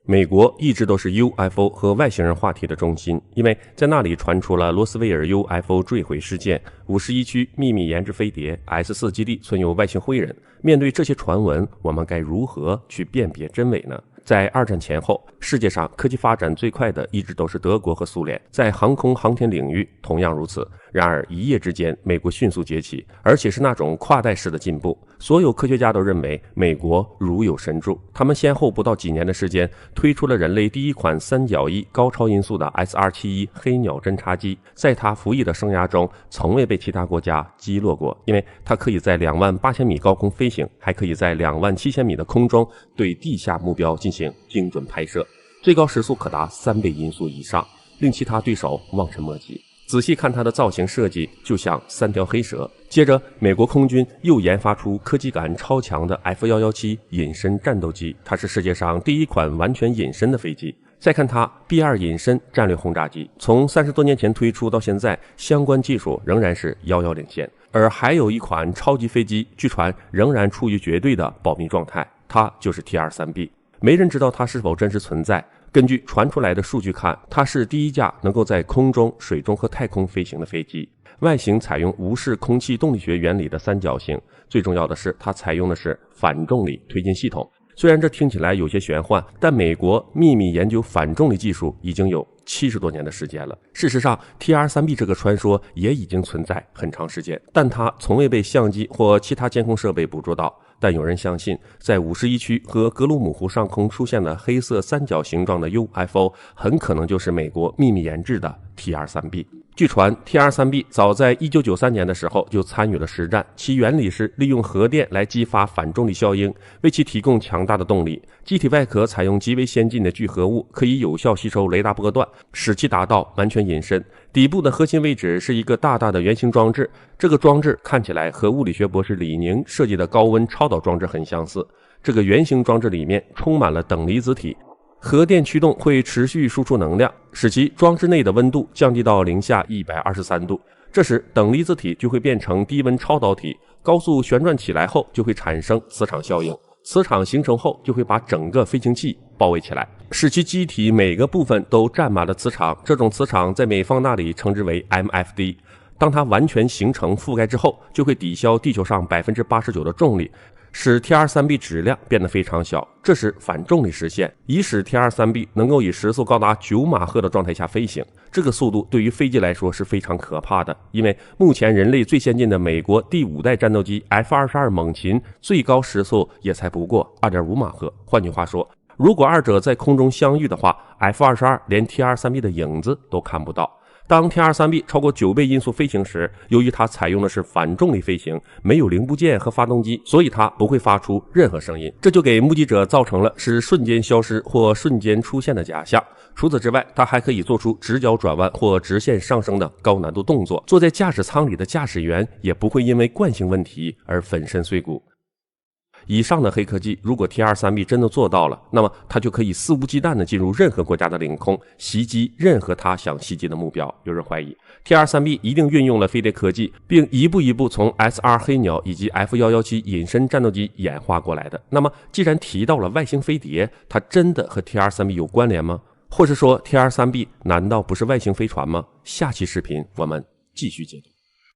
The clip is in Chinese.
美国一直都是 UFO 和外星人话题的中心，因为在那里传出了罗斯威尔 UFO 坠毁事件、51区秘密研制飞碟、S4 基地存有外星灰人。面对这些传闻，我们该如何去辨别真伪呢？在二战前后，世界上科技发展最快的一直都是德国和苏联，在航空航天领域同样如此。然而一夜之间，美国迅速崛起，而且是那种跨代式的进步。所有科学家都认为美国如有神助，他们先后不到几年的时间推出了人类第一款三角翼高超音速的 SR-71 黑鸟侦察机，在它服役的生涯中从未被其他国家击落过，因为它可以在28000米高空飞行，还可以在27000米的空中对地下目标进行精准拍摄，最高时速可达3倍音速以上，令其他对手望尘莫及。仔细看它的造型设计，就像3条黑蛇。接着，美国空军又研发出科技感超强的 F-117 隐身战斗机，它是世界上第一款完全隐身的飞机。再看它 B-2 隐身战略轰炸机，从30多年前推出到现在，相关技术仍然是遥遥领先。而还有一款超级飞机，据传仍然处于绝对的保密状态，它就是 T-23B。没人知道它是否真实存在。根据传出来的数据看，它是第一架能够在空中、水中和太空飞行的飞机。外形采用无视空气动力学原理的三角形，最重要的是它采用的是反重力推进系统。虽然这听起来有些玄幻，但美国秘密研究反重力技术已经有70多年的时间了。事实上 T-23B 这个传说也已经存在很长时间，但它从未被相机或其他监控设备捕捉到。但有人相信，在51区和格鲁姆湖上空出现的黑色三角形状的 UFO 很可能就是美国秘密研制的 T-23B。 据传 T-23B 早在1993年的时候就参与了实战，其原理是利用核电来激发反重力效应，为其提供强大的动力。机体外壳采用极为先进的聚合物，可以有效吸收雷达波段，使其达到完全隐身。底部的核心位置是一个大大的圆形装置，这个装置看起来和物理学博士李宁设计的高温超导装置很相似。这个圆形装置里面充满了等离子体，核电驱动会持续输出能量，使其装置内的温度降低到零下123度。这时等离子体就会变成低温超导体，高速旋转起来后就会产生磁场效应，磁场形成后就会把整个飞行器包围起来，使其机体每个部分都占满了磁场。这种磁场在美方那里称之为 MFD。 当它完全形成覆盖之后，就会抵消地球上 89% 的重力，使 T-23B 质量变得非常小，这时反重力实现，以使 T-23B 能够以时速高达9马赫的状态下飞行。这个速度对于飞机来说是非常可怕的，因为目前人类最先进的美国第5代战斗机 F-22 猛禽最高时速也才不过 2.5马赫。换句话说，如果二者在空中相遇的话， F-22 连 T-23B 的影子都看不到。当 T-23B 超过9倍音速飞行时，由于它采用的是反重力飞行，没有零部件和发动机，所以它不会发出任何声音，这就给目击者造成了是瞬间消失或瞬间出现的假象。除此之外，它还可以做出直角转弯或直线上升的高难度动作，坐在驾驶舱里的驾驶员也不会因为惯性问题而粉身碎骨。以上的黑科技，如果 T-23B 真的做到了，那么它就可以肆无忌惮地进入任何国家的领空，袭击任何它想袭击的目标。有人怀疑 T-23B 一定运用了飞碟科技，并一步一步从 SR 黑鸟以及 F-117 隐身战斗机演化过来的。那么既然提到了外星飞碟，它真的和 T-23B 有关联吗？或是说 T-23B 难道不是外星飞船吗？下期视频我们继续解读。